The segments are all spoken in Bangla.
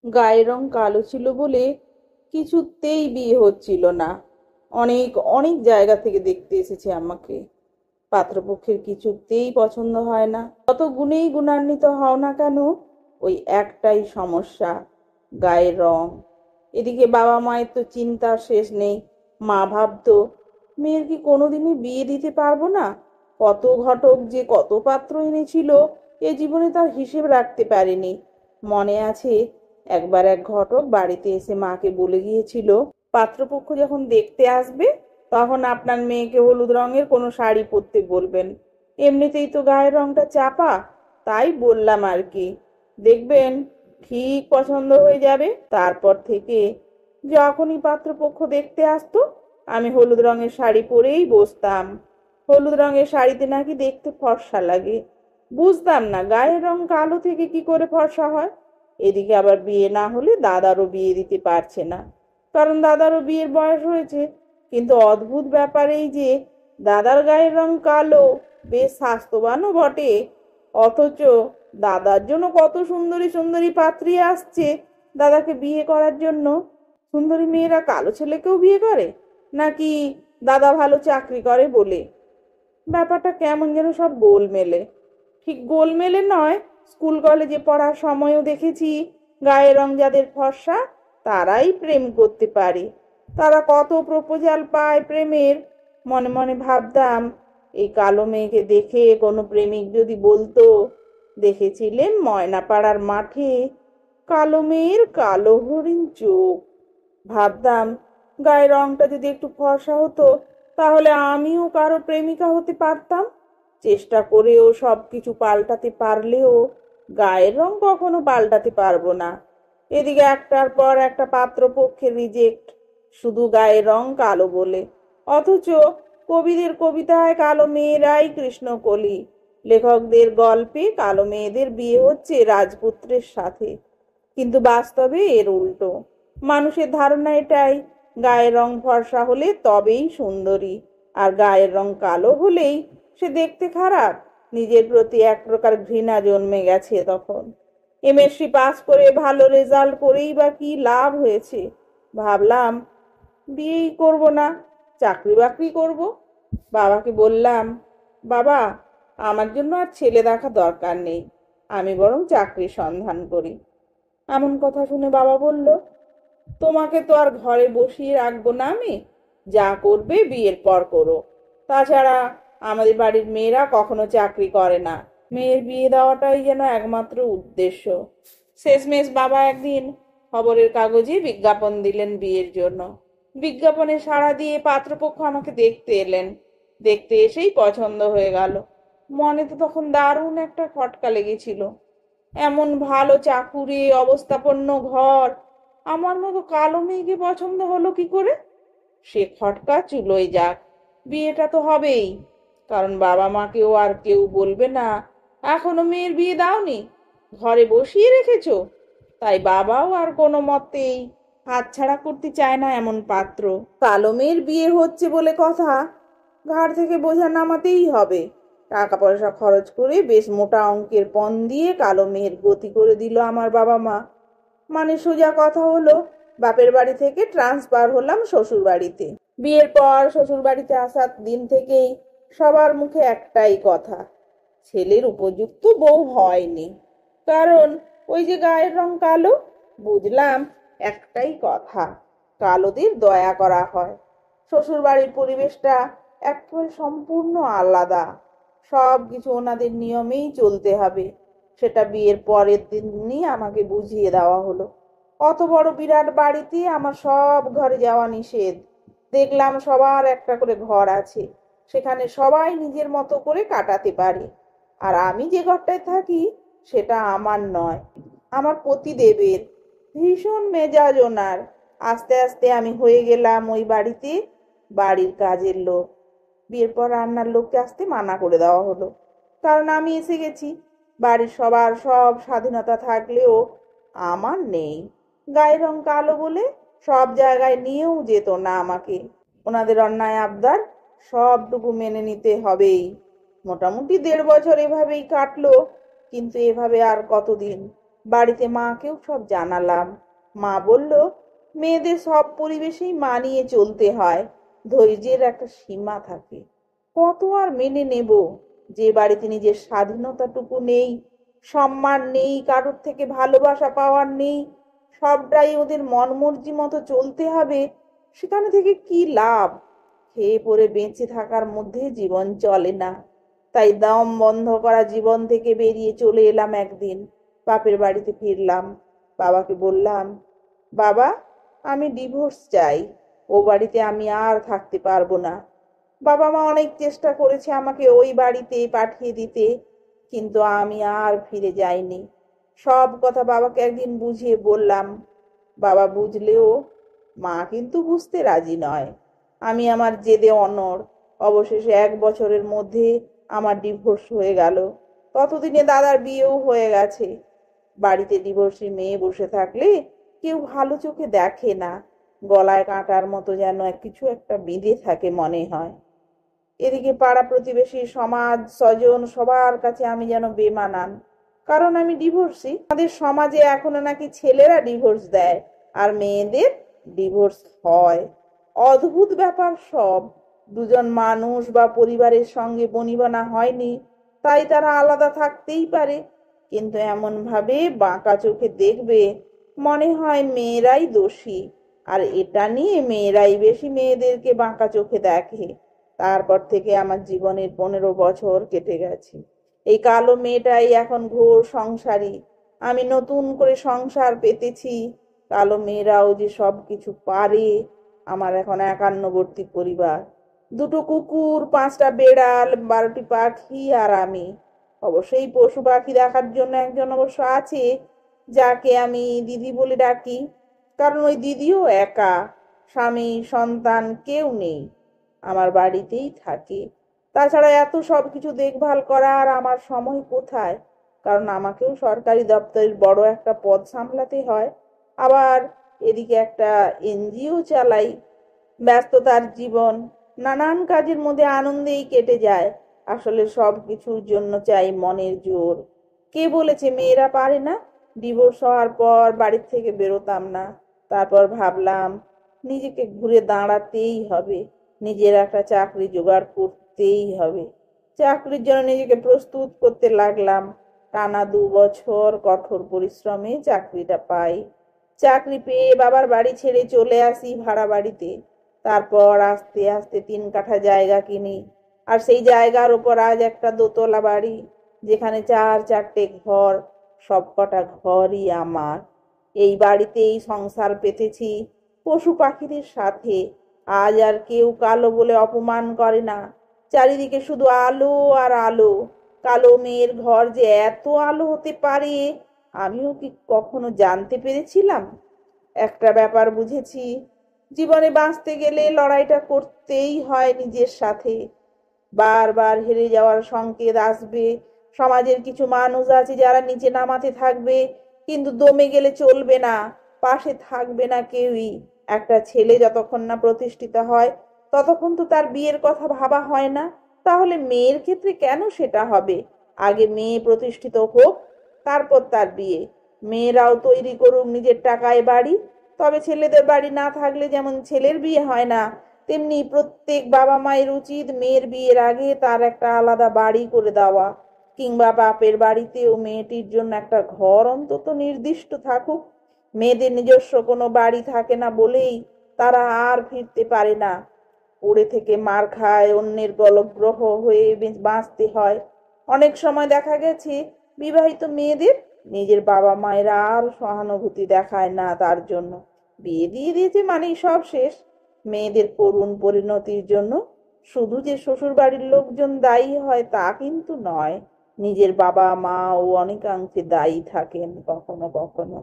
গায়ের রং কালো ছিল বলে কিছুতেই বিয়ে হচ্ছিল না। অনেক অনেক জায়গা থেকে দেখতে এসেছে আমাকে। পাত্রপক্ষের কিছুতেই পছন্দ হয় না। কত গুণেই গুণান্বিত হও না কেন, ওই একটাই সমস্যা, গায়ের রং। এদিকে বাবা মায়ের তো চিন্তার শেষ নেই। মা ভাবতো মেয়ের কি কোনোদিনই বিয়ে দিতে পারবো না। কত ঘটক যে কত পাত্র এনেছিল, এ জীবনে তার হিসেব রাখতে পারেনি। মনে আছে একবার এক ঘটক বাড়িতে এসে মাকে বলে গিয়েছিল, পাত্রপক্ষ যখন দেখতে আসবে তখন আপনার মেয়েকে হলুদ রঙের কোনো শাড়ি পরতে বলবেন। এমনিতেই তো গায়ের রংটা চাপা, তাই বললাম আর কি। দেখবেন ঠিক পছন্দ হয়ে যাবে। তারপর থেকে যখনই পাত্রপক্ষ দেখতে আসতো আমি হলুদ রঙের শাড়ি পরেই বসতাম। হলুদ রঙের শাড়িতে নাকি দেখতে ফর্সা লাগে। বুঝতাম না গায়ের রং কালো থেকে কি করে ফর্সা হয়। এদিকে আবার বিয়ে না হলে দাদারও বিয়ে দিতে পারছে না, কারণ দাদারও বিয়ের বয়স হয়েছে। কিন্তু অদ্ভুত ব্যাপার এই যে দাদার গায়ের রং কালো, বেশ স্বাস্থ্যবানও বটে, অথচ দাদার জন্য কত সুন্দরী সুন্দরী পাত্রী আসছে দাদাকে বিয়ে করার জন্য। সুন্দরী মেয়েরা কালো ছেলেকেও বিয়ে করে নাকি দাদা ভালো চাকরি করে বলে? ব্যাপারটা কেমন যেন সব গোলমেলে। ঠিক গোলমেলে নয়, স্কুল কলেজে পড়ার সময়ও দেখেছি গায়ের রং যাদের ফর্সা তারাই প্রেম করতে পারে। তারা কত প্রপোজাল পায় প্রেমের। মনে মনে ভাবতাম, এই কালো মেয়েকে দেখে কোনো প্রেমিক যদি বলতো, দেখেছিলেন ময়নাপাড়ার মাঠে কালো মেয়ের কালো হরিণ চোখ, ভাবতাম গায়ের রংটা যদি একটু ফর্সা হতো তাহলে আমিও কারো প্রেমিকা হতে পারতাম। চেষ্টা করেও সব কিছু পাল্টাতে পারলেও গায়ের রং কখনো পাল্টাতে পারবো না। এদিকে একটার পর একটা পাত্রপক্ষের রিজেক্ট, শুধু গায়ের রং কালো বলে। অথচ কবিদের কবিতায় কালো মেয়েরাই কৃষ্ণকলি, লেখকদের গল্পে কালো মেয়েদের বিয়ে হচ্ছে রাজপুত্রের সাথে। কিন্তু বাস্তবে এর উল্টো। মানুষের ধারণা এটাই, গায়ের রং ফর্সা হলে তবেই সুন্দরী, আর গায়ের রং কালো হলেই সে দেখতে খারাপ। নিজের প্রতি এক প্রকার ঘৃণা জন্মে গেছে তখন। এমএসসি পাস করে ভালো রেজাল্ট করেই বা কি লাভ হয়েছে? ভাবলাম বিয়েই করব না, চাকরি বাকরি করব। বাবাকে বললাম, বাবা আমার জন্য আর ছেলে দেখা দরকার নেই, আমি বরং চাকরির সন্ধান করি। এমন কথা শুনে বাবা বলল, তোমাকে তো আর ঘরে বসিয়ে রাখবো না আমি, যা করবে বিয়ের পর করো। তাছাড়া আমাদের বাড়ির মেয়েরা কখনো চাকরি করে না, মেয়ের বিয়ে দেওয়াটাই যেন একমাত্র উদ্দেশ্য। শেষমেশ বাবা একদিন খবরের কাগজে বিজ্ঞাপন দিলেন বিয়ের জন্য। বিজ্ঞাপনে সাড়া দিয়ে পাত্রপক্ষ আমাকে দেখতে এলেন। দেখতে এসেই পছন্দ হয়ে গেল। মনে তো তখন দারুণ একটা খটকা লেগেছিল। এমন ভালো চাকুরে অবস্থাপন্ন ঘর, আমার মতো কালো মেয়েকে পছন্দ হলো কি করে? সে খটকা চুলোয় যাক, বিয়েটা তো হবেই। কারণ বাবা মাকেও আর কেউ বলবে না এখনো মেয়ের বিয়ে দাওনি, ঘরে বসিয়ে রেখেছো। তাই বাবাও আর কোনো মতেই হাতছাড়া করতে চায় না এমন পাত্র। কালো মেয়ের বিয়ে হচ্ছে বলে কথা, ঘাড় থেকে বোঝা নামাতেই হবে। টাকা পয়সা খরচ করে বেশ মোটা অঙ্কের পণ দিয়ে কালো মেয়ের গতি করে দিল আমার বাবা মা। মানে সোজা কথা হলো, বাপের বাড়ি থেকে ট্রান্সফার হলাম শ্বশুর বাড়িতে। বিয়ের পর শ্বশুর বাড়িতে আসার দিন থেকেই সবার মুখে একটাই কথা, ছেলের উপযুক্ত বউ হয়নি। কারণ ওই যে গায়ের রং কালো। বুঝলাম একটাই কথা, কালোদের দয়া করা হয়। শ্বশুর বাড়ির পরিবেশটা একেবারে সম্পূর্ণ আলাদা। সব কিছু ওনাদের নিয়মেই চলতে হবে। সেটা বিয়ের পরের দিনই আমাকে বুঝিয়ে দেওয়া হলো। অত বড় বিরাট বাড়িতে আমার সব ঘরে যাওয়া নিষেধ। দেখলাম সবার একটা করে ঘর আছে, সেখানে সবাই নিজের মতো করে কাটাতে পারে। আর আমি যে ঘরটায় থাকি সেটা আমার নয়, আমার পতিদেবের। ভীষণ মেজাজ ওনার। আস্তে আস্তে আমি হয়ে গেলাম ওই বাড়িতে বাড়ির কাজের লোক। বিয়ের পর রান্নার লোককে আসতে মানা করে দেওয়া হলো, কারণ আমি এসে গেছি। বাড়ির সবার সব স্বাধীনতা থাকলেও আমার নেই। গায়ের রং কালো বলে সব জায়গায় নিয়েও যেত না আমাকে। ওনাদের অন্যায় আবদার সবটুকু মেনে নিতে হবেই। মোটামুটি 1.5 বছর এভাবেই কাটলো। কিন্তু এভাবে আর কতদিন? বাড়িতে মাকেও সব জানালাম। মা বলল, মেয়েদের সব পরিবেশেই মানিয়ে চলতে হয়, ধৈর্যের একটা সীমা থাকে। কত আর মেনে নেব? যে বাড়িতে নিজের স্বাধীনতাটুকু নেই, সম্মান নেই, কারোর থেকে ভালোবাসা পাওয়ার নেই, সবটাই ওদের মন মর্জি মতো চলতে হবে, সেখানে থেকে কি লাভ? খেয়ে পরে বেঁচে থাকার মধ্যে জীবন চলে না। তাই দম বন্ধ করা জীবন থেকে বেরিয়ে চলে এলাম একদিন। বাপের বাড়িতে ফিরলাম। বাবাকে বললাম, বাবা, আমি ডিভোর্স চাই। ও বাড়িতে আমি আর থাকতে পারবো না। বাবা মা অনেক চেষ্টা করেছে আমাকে ওই বাড়িতে পাঠিয়ে দিতে, কিন্তু আমি আর ফিরে যাইনি। সব কথা বাবাকে একদিন বুঝিয়ে বললাম। বাবা বুঝলেও মা কিন্তু বুঝতে রাজি নয়। আমি আমার জেদে অনড়। অবশেষে 1 বছরের মধ্যে আমার ডিভোর্স হয়ে গেল। ততদিনে দাদার বিয়েও হয়ে গেছে। বাড়িতে ডিভোর্সি মেয়ে বসে থাকলে কেউ ভালো চোখে দেখে না। গলায় কাঁটার মতো যেন কিছু একটা বিঁধে থাকে মনে হয়। এদিকে পাড়া প্রতিবেশী, সমাজ, স্বজন সবার কাছে আমি যেন বেমানান, কারণ আমি ডিভোর্সি। আমাদের সমাজে এখনো নাকি ছেলেরা ডিভোর্স দেয় আর মেয়েদের ডিভোর্স হয়। অদ্ভুত ব্যাপার সব। দুজন মানুষ বা পরিবারের সঙ্গে বনিবনা হয়নি, তাই তারা আলাদা থাকতেই পারে, কিন্তু এমন ভাবে বাঁকা চোখে দেখবে মনে হয় মেয়েরাই দোষী। আর এটা নিয়ে মেয়েরাই বেশি মেয়েদেরকে বাঁকা চোখে দেখে। তারপর থেকে আমার জীবনের 15 বছর কেটে গেছে। এই কালো মেয়েটাই এখন ঘোর সংসারী। আমি নতুন করে সংসার পেতেছি। কালো মেয়েরাও যে সব কিছু পারে। আমার এখন 51টি পরিবার, 2টো কুকুর, 5টা বেড়াল, 12টি পাখি আর আমি। অবশ্যই পশু পাখি দেখার জন্য একজন অবশ্য আছে, যাকে আমি দিদি বলে ডাকি, কারণ ওই দিদিও একা, স্বামী সন্তান কেউ নেই, আমার বাড়িতেই থাকে। তাছাড়া এত সব কিছু দেখভাল করা আর আমার সময় কোথায়? কারণ আমাকেও সরকারি দপ্তরের বড় একটা পদ সামলাতে হয়। আবার এদিকে একটা এনজিও চালাই। ব্যস্ততার জীবন, নানান কাজের মধ্যে আনন্দেই কেটে যায়। আসলে সব কিছুর জন্য চাই মনের জোর। কে বলেছে মেয়েরা পারে না? ডিভোর্স হওয়ার পর বাড়ির থেকে বেরোতাম না। তারপর ভাবলাম নিজেকে ঘুরে দাঁড়াতেই হবে, নিজের একটা চাকরি জোগাড় করতেই হবে। চাকরির জন্য নিজেকে প্রস্তুত করতে লাগলাম। টানা 2 বছর কঠোর পরিশ্রমে চাকরিটা পাই। চাকরি পেয়ে বাবার বাড়ি ছেড়ে চলে আসি ভাড়া বাড়িতে। তারপর আস্তে আস্তে 3 কাঠা জায়গা কিনি। আর সেই জায়গার উপর আজ একটা দোতলা বাড়ি, যেখানে 4-4টে ঘর, সব কটা ঘরই আমার। এই বাড়িতেই সংসার পেতেছি পশু পাখিদের সাথে। আজ আর কেউ কালো বলে অপমান করে না। চারিদিকে শুধু আলো আর আলো। কালো মেয়ের ঘর যে এত আলো হতে পারে, আমিও কি কখনো জানতে পেরেছিলাম? একটা ব্যাপার বুঝেছি, জীবনে বাঁচতে গেলে লড়াইটা করতেই হয় নিজের সাথে। বারবার হেরে যাওয়ার সংকেত আসবে। সমাজের কিছু মানুষ আছে যারা নিচে নামাতে থাকবে, কিন্তু দমে গেলে চলবে না, পাশে থাকবে না কেউই। একটা ছেলে যতক্ষণ না প্রতিষ্ঠিত হয় ততক্ষণ তো তার বিয়ের কথা ভাবা হয় না। তাহলে মেয়ের ক্ষেত্রে কেন সেটা হবে? আগে মেয়ে প্রতিষ্ঠিত হোক, তারপর তার বিয়ে। মেয়েরাও তৈরি করুক নিজের টাকায় বাড়ি। তবে ছেলেদের বাড়ি না থাকলে যেমন ছেলের বিয়ে হয় না, তেমনি প্রত্যেক বাবা মায়ের উচিত মেয়ের বিয়ের আগে তার একটা আলাদা বাড়ি করে দেওয়া, কিংবা বাপের বাড়িতেও মেয়েটির জন্য একটা ঘর অন্তত নির্দিষ্ট থাকুক। মেয়েদের নিজস্ব কোনো বাড়ি থাকে না বলেই তারা আর ফিরতে পারে না। পড়ে থেকে মার খায়, অন্যের গলগ্রহ হয়ে বাঁচতে হয়। অনেক সময় দেখা গেছে বিবাহিত মেয়েদের নিজের বাবা মায়েরা আর সহানুভূতি দেখায় না তার জন্য। বিয়ে দিয়ে দিয়েছে মানেই সব শেষ। মেয়েদের করুণ পরিণতির জন্য শুধু যে শ্বশুর বাড়ির লোকজন দায়ী হয় তা কিন্তু নয়, নিজের বাবা মাও অনেকাংশে দায়ী থাকেন কখনো কখনো।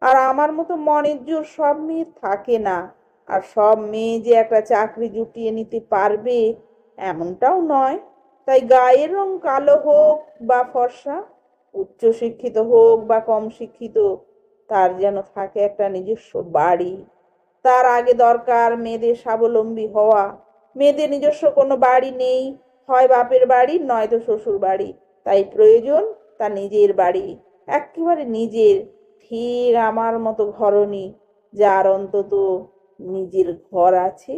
আর আমার মতো মনের জোর সব মেয়ের থাকে না। আর সব মেয়ে যে একটা চাকরি জুটিয়ে নিতে পারবে এমনটাও নয়। তাই গায়ের রং কালো হোক বা ফর্সা, উচ্চ শিক্ষিত হোক বা কম শিক্ষিত, তার যেন থাকে একটা নিজস্ব বাড়ি। তার আগে দরকার মেয়েদের স্বাবলম্বী হওয়া। মেয়েদের নিজস্ব কোনো বাড়ি নেই, হয় বাপের বাড়ি নয়তো শ্বশুর বাড়ি। তাই প্রয়োজন তার নিজের বাড়ি। একেবারে নিজের, ঠিক আমার মতো ঘরণী, যার অন্তত নিজের ঘর আছে।